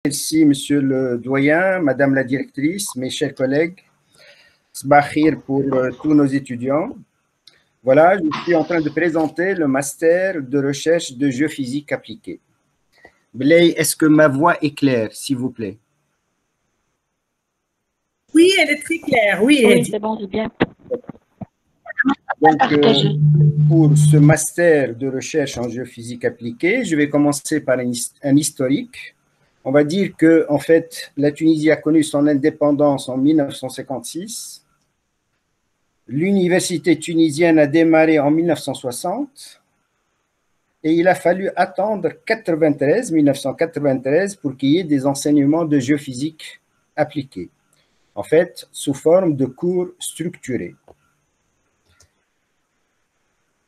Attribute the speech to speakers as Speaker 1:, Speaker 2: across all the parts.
Speaker 1: Merci, monsieur le doyen, madame la directrice, mes chers collègues. Sbahir pour tous nos étudiants. Voilà, je suis en train de présenter le master de recherche de géophysique appliquée. Blay, est-ce que ma voix est claire, s'il vous plaît?
Speaker 2: Oui, elle est très claire.
Speaker 3: Oui, c'est bon, c'est bien.
Speaker 1: Donc, pour ce master de recherche en géophysique appliquée, je vais commencer par un historique. On va dire que, en fait, la Tunisie a connu son indépendance en 1956. L'université tunisienne a démarré en 1960 et il a fallu attendre 1993 pour qu'il y ait des enseignements de géophysique appliquée, en fait, sous forme de cours structurés.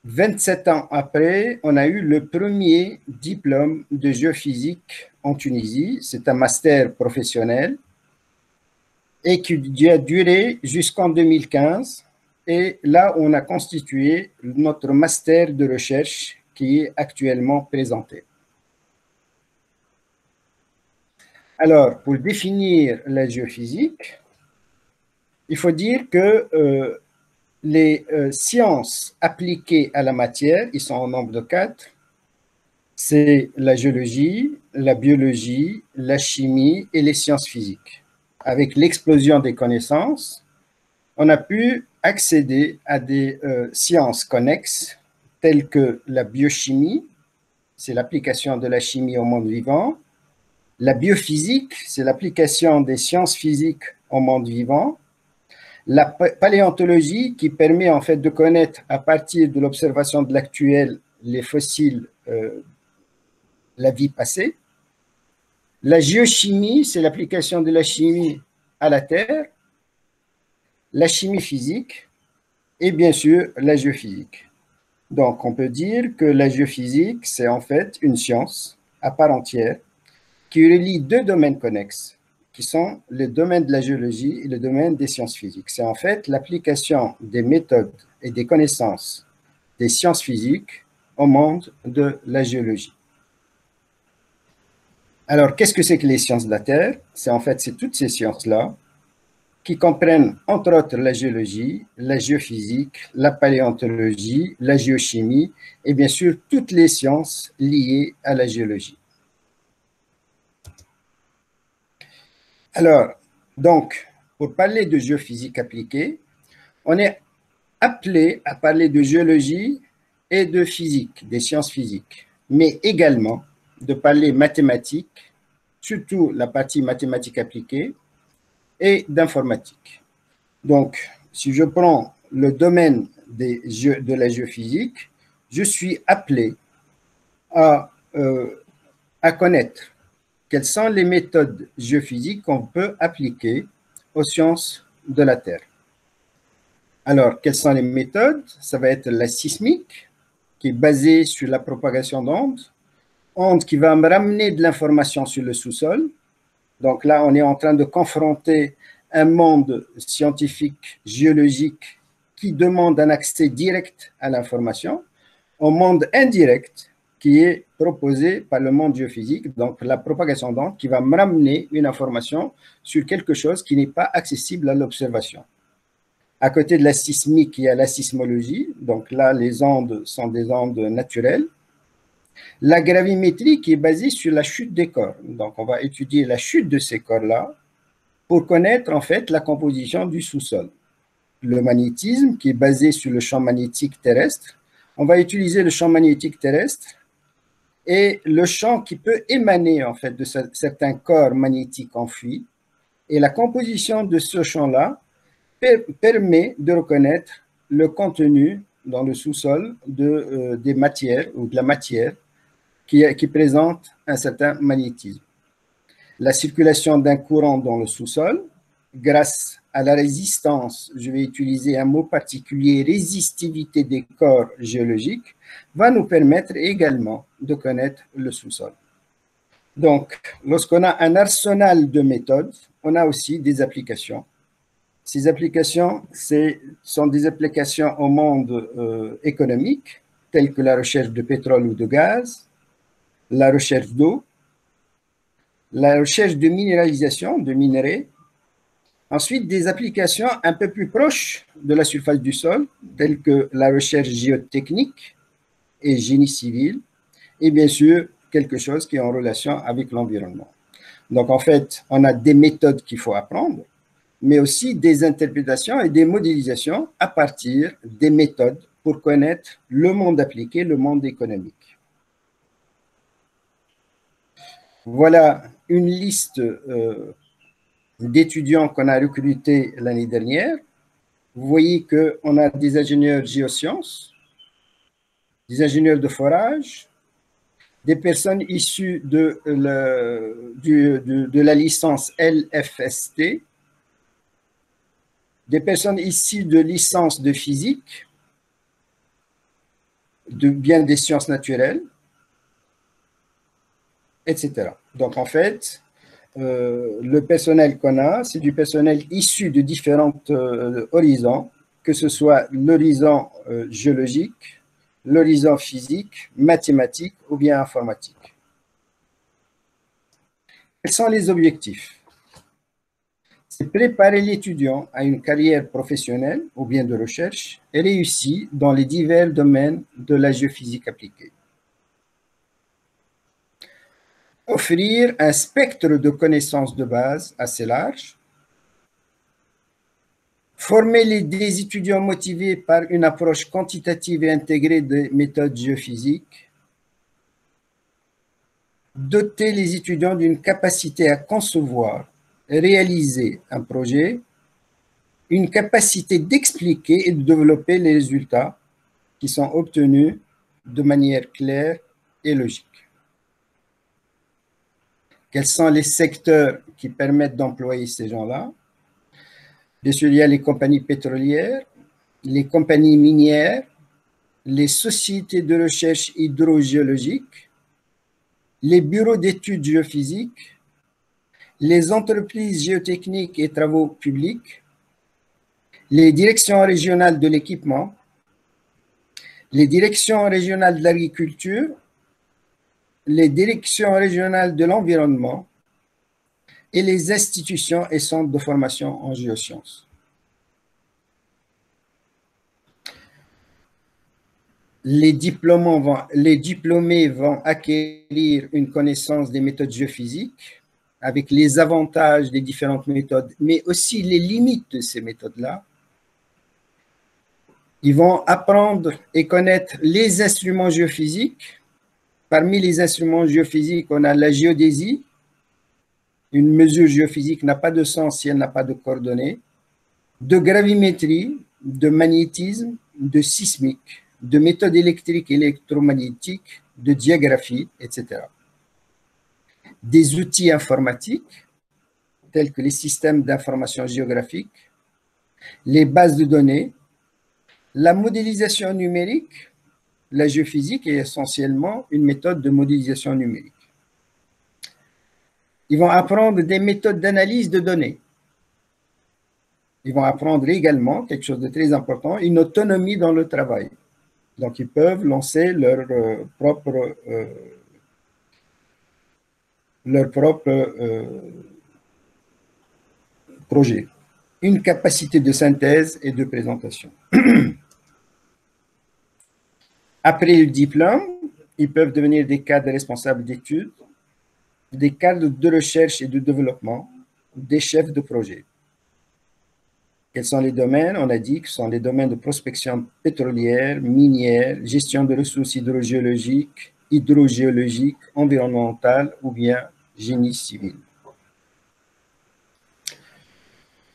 Speaker 1: 27 ans après, on a eu le premier diplôme de géophysique en Tunisie. C'est un master professionnel et qui a duré jusqu'en 2015. Et là, on a constitué notre master de recherche qui est actuellement présenté. Alors, pour définir la géophysique, il faut dire que les sciences appliquées à la matière, ils sont au nombre de 4, c'est la géologie, la biologie, la chimie et les sciences physiques. Avec l'explosion des connaissances, on a pu accéder à des sciences connexes telles que la biochimie, c'est l'application de la chimie au monde vivant, la biophysique, c'est l'application des sciences physiques au monde vivant, la paléontologie qui permet en fait de connaître à partir de l'observation de l'actuel les fossiles, la vie passée. La géochimie, c'est l'application de la chimie à la Terre. La chimie physique et bien sûr la géophysique. Donc on peut dire que la géophysique, c'est en fait une science à part entière qui relie deux domaines connexes, qui sont le domaine de la géologie et le domaine des sciences physiques. C'est en fait l'application des méthodes et des connaissances des sciences physiques au monde de la géologie. Alors, qu'est-ce que c'est que les sciences de la Terre? C'est toutes ces sciences-là qui comprennent entre autres la géologie, la géophysique, la paléontologie, la géochimie et bien sûr toutes les sciences liées à la géologie. Alors, donc, pour parler de géophysique appliquée, on est appelé à parler de géologie et de physique, des sciences physiques, mais également de parler mathématiques, surtout la partie mathématiques appliquée, et d'informatique. Donc, si je prends le domaine de la géophysique, je suis appelé à connaître quelles sont les méthodes géophysiques qu'on peut appliquer aux sciences de la Terre. Alors, quelles sont les méthodes? Ça va être la sismique, qui est basée sur la propagation d'ondes, ondes qui va me ramener de l'information sur le sous-sol. Donc là, on est en train de confronter un monde scientifique, géologique, qui demande un accès direct à l'information, au monde indirect, qui est proposé par le monde géophysique, donc la propagation d'ondes, qui va me ramener une information sur quelque chose qui n'est pas accessible à l'observation. À côté de la sismique, il y a la sismologie, donc là, les ondes sont des ondes naturelles. La gravimétrie qui est basée sur la chute des corps. Donc, on va étudier la chute de ces corps-là pour connaître en fait la composition du sous-sol. Le magnétisme qui est basé sur le champ magnétique terrestre. On va utiliser le champ magnétique terrestre et le champ qui peut émaner en fait de certains corps magnétiques enfouis. Et la composition de ce champ-là permet de reconnaître le contenu dans le sous-sol des matières ou de la matière qui présente un certain magnétisme. La circulation d'un courant dans le sous-sol, grâce à la résistance, je vais utiliser un mot particulier, résistivité des corps géologiques, va nous permettre également de connaître le sous-sol. Donc, lorsqu'on a un arsenal de méthodes, on a aussi des applications. Ces applications sont des applications au monde économique, telles que la recherche de pétrole ou de gaz, la recherche d'eau, la recherche de minéralisation, de minerais, ensuite des applications un peu plus proches de la surface du sol, telles que la recherche géotechnique et génie civil, et bien sûr, quelque chose qui est en relation avec l'environnement. Donc, en fait, on a des méthodes qu'il faut apprendre, mais aussi des interprétations et des modélisations à partir des méthodes pour connaître le monde appliqué, le monde économique. Voilà une liste d'étudiants qu'on a recrutés l'année dernière. Vous voyez qu'on a des ingénieurs géosciences, des ingénieurs de forage, des personnes issues de la licence LFST, des personnes issues de licence de physique, de bien des sciences naturelles, etc. Donc, en fait, le personnel qu'on a, c'est du personnel issu de différents horizons, que ce soit l'horizon géologique, l'horizon physique, mathématique ou bien informatique. Quels sont les objectifs? C'est préparer l'étudiant à une carrière professionnelle ou bien de recherche et réussie dans les divers domaines de la géophysique appliquée. Offrir un spectre de connaissances de base assez large. Former des étudiants motivés par une approche quantitative et intégrée des méthodes géophysiques. Doter les étudiants d'une capacité à concevoir et réaliser un projet, une capacité d'expliquer et de développer les résultats qui sont obtenus de manière claire et logique. Quels sont les secteurs qui permettent d'employer ces gens-là? Bien sûr, il y a les compagnies pétrolières, les compagnies minières, les sociétés de recherche hydrogéologique, les bureaux d'études géophysiques, les entreprises géotechniques et travaux publics, les directions régionales de l'équipement, les directions régionales de l'agriculture, les directions régionales de l'environnement et les institutions et centres de formation en géosciences. Les diplômés vont acquérir une connaissance des méthodes géophysiques avec les avantages des différentes méthodes, mais aussi les limites de ces méthodes-là. Ils vont apprendre et connaître les instruments géophysiques. Parmi les instruments géophysiques, on a la géodésie. Une mesure géophysique n'a pas de sens si elle n'a pas de coordonnées. De gravimétrie, de magnétisme, de sismique, de méthodes électriques et électromagnétiques, de diagraphie, etc. Des outils informatiques, tels que les systèmes d'information géographique, les bases de données, la modélisation numérique. La géophysique est essentiellement une méthode de modélisation numérique. Ils vont apprendre des méthodes d'analyse de données. Ils vont apprendre également, quelque chose de très important, une autonomie dans le travail. Donc, ils peuvent lancer leur propre projet. Une capacité de synthèse et de présentation. Après le diplôme, ils peuvent devenir des cadres responsables d'études, des cadres de recherche et de développement, des chefs de projet. Quels sont les domaines? On a dit que ce sont les domaines de prospection pétrolière, minière, gestion de ressources hydrogéologiques, environnementales ou bien génie civil.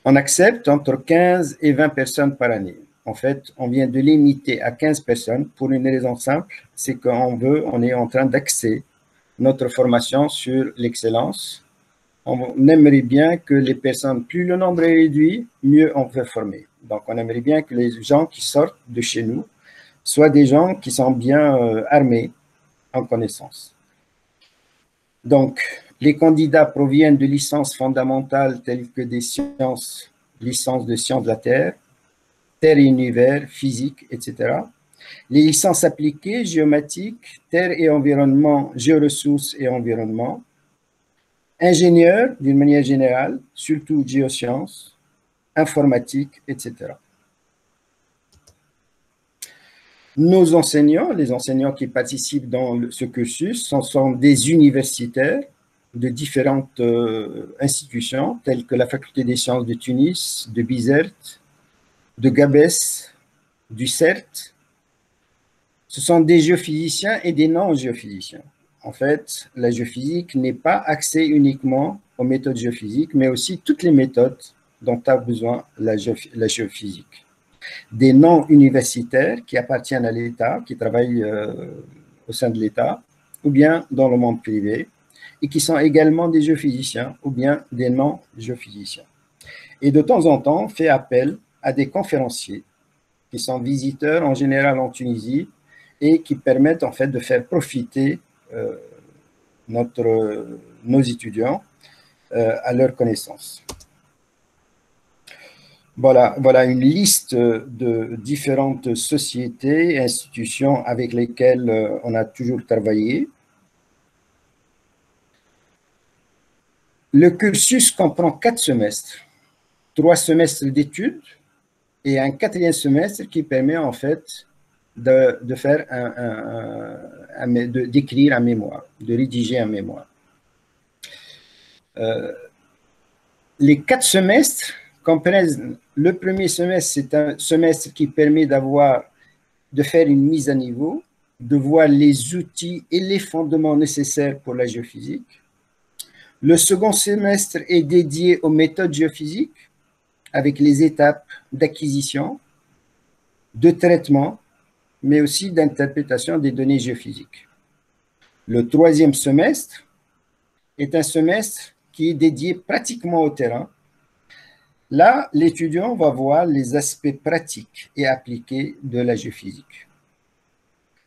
Speaker 1: On accepte entre 15 et 20 personnes par année. En fait, on vient de limiter à 15 personnes pour une raison simple, c'est on est en train d'axer notre formation sur l'excellence. On aimerait bien que les personnes, plus le nombre est réduit, mieux on peut former. Donc, on aimerait bien que les gens qui sortent de chez nous soient des gens qui sont bien armés en connaissances. Donc, les candidats proviennent de licences fondamentales telles que des sciences, licences de sciences de la Terre, Terre et univers, physique, etc. Les licences appliquées, géomatiques, Terre et environnement, géoressources et environnement. ingénieurs d'une manière générale, surtout géosciences, informatique, etc. Nos enseignants, les enseignants qui participent dans ce cursus, sont des universitaires de différentes institutions, telles que la Faculté des sciences de Tunis, de Bizerte, de Gabès, du CERT. Ce sont des géophysiciens et des non-géophysiciens. En fait, la géophysique n'est pas axée uniquement aux méthodes géophysiques, mais aussi toutes les méthodes dont a besoin la géophysique. Des non-universitaires qui appartiennent à l'État, qui travaillent au sein de l'État, ou bien dans le monde privé, et qui sont également des géophysiciens, ou bien des non-géophysiciens. Et de temps en temps, on fait appel à des conférenciers qui sont visiteurs en général en Tunisie et qui permettent en fait de faire profiter nos étudiants à leurs connaissances. Voilà une liste de différentes sociétés et institutions avec lesquelles on a toujours travaillé. Le cursus comprend 4 semestres, 3 semestres d'études et un 4e semestre qui permet en fait de faire d'écrire un mémoire, de rédiger un mémoire. Les 4 semestres comprennent, le premier semestre, c'est un semestre qui permet de faire une mise à niveau, de voir les outils et les fondements nécessaires pour la géophysique. Le second semestre est dédié aux méthodes géophysiques, avec les étapes d'acquisition, de traitement, mais aussi d'interprétation des données géophysiques. Le 3e semestre est un semestre qui est dédié pratiquement au terrain. Là, l'étudiant va voir les aspects pratiques et appliqués de la géophysique.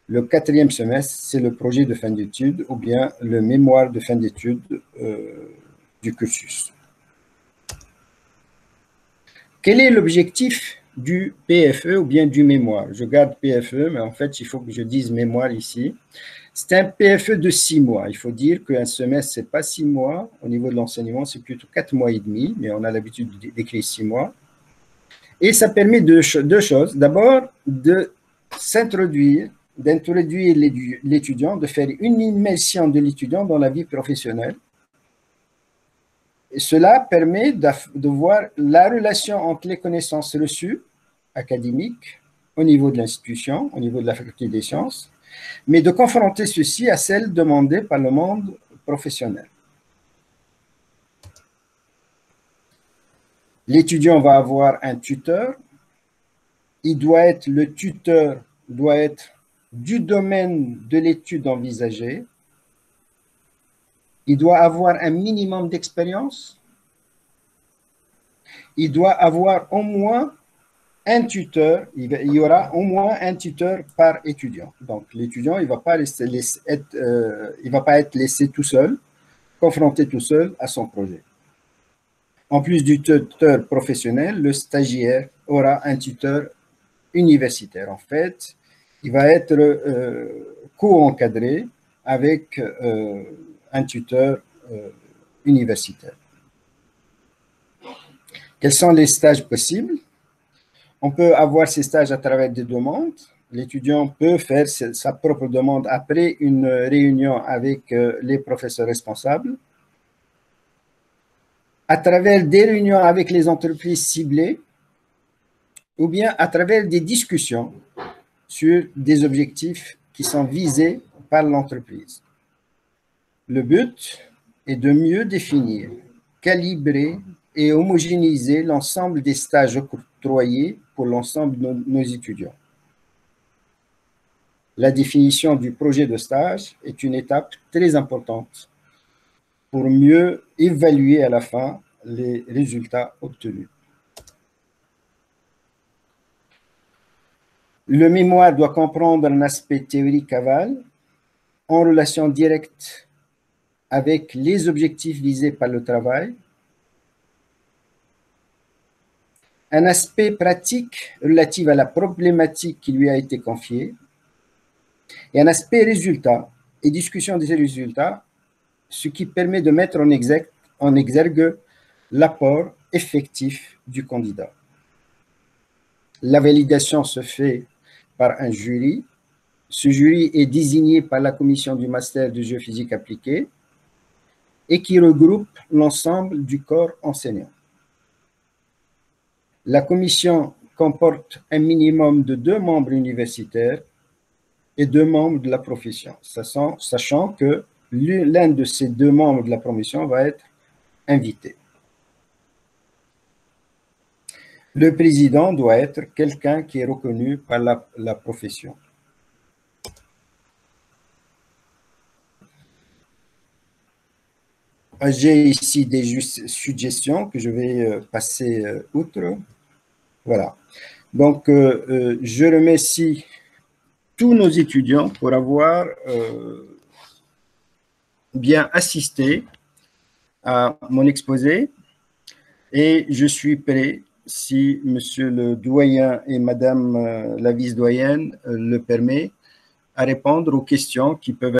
Speaker 1: Le 4e semestre, c'est le projet de fin d'études ou bien le mémoire de fin d'études du cursus. Quel est l'objectif du PFE ou bien du mémoire? Je garde PFE, mais en fait, il faut que je dise mémoire ici. C'est un PFE de 6 mois. Il faut dire qu'un semestre, ce n'est pas 6 mois. Au niveau de l'enseignement, c'est plutôt 4 mois et demi, mais on a l'habitude d'écrire 6 mois. Et ça permet deux choses. D'abord, d'introduire l'étudiant, de faire une immersion de l'étudiant dans la vie professionnelle. Et cela permet de voir la relation entre les connaissances reçues académiques au niveau de l'institution, au niveau de la faculté des sciences, mais de confronter ceci à celles demandées par le monde professionnel. L'étudiant va avoir un tuteur. Le tuteur doit être du domaine de l'étude envisagée. Il doit avoir un minimum d'expérience. Il doit avoir au moins un tuteur. Il y aura au moins un tuteur par étudiant. Donc, l'étudiant, il ne va pas être laissé tout seul, confronté tout seul à son projet. En plus du tuteur professionnel, le stagiaire aura un tuteur universitaire. En fait, il va être co-encadré avec un tuteur universitaire. Quels sont les stages possibles? On peut avoir ces stages à travers des demandes. L'étudiant peut faire sa propre demande après une réunion avec les professeurs responsables. À travers des réunions avec les entreprises ciblées, ou bien à travers des discussions sur des objectifs qui sont visés par l'entreprise. Le but est de mieux définir, calibrer et homogénéiser l'ensemble des stages octroyés pour l'ensemble de nos étudiants. La définition du projet de stage est une étape très importante pour mieux évaluer à la fin les résultats obtenus. Le mémoire doit comprendre un aspect théorique aval en relation directe avec les objectifs visés par le travail, un aspect pratique relatif à la problématique qui lui a été confiée, et un aspect résultat et discussion des résultats ce qui permet de mettre en exergue l'apport effectif du candidat. La validation se fait par un jury. Ce jury est désigné par la commission du master de géophysique appliquée et qui regroupe l'ensemble du corps enseignant. La commission comporte un minimum de 2 membres universitaires et 2 membres de la profession, sachant que l'un de ces 2 membres de la profession va être invité. Le président doit être quelqu'un qui est reconnu par la profession. J'ai ici des suggestions que je vais passer outre. Voilà. Donc, je remercie tous nos étudiants pour avoir bien assisté à mon exposé et je suis prêt, si monsieur le doyen et madame la vice-doyenne le permet, à répondre aux questions qui peuvent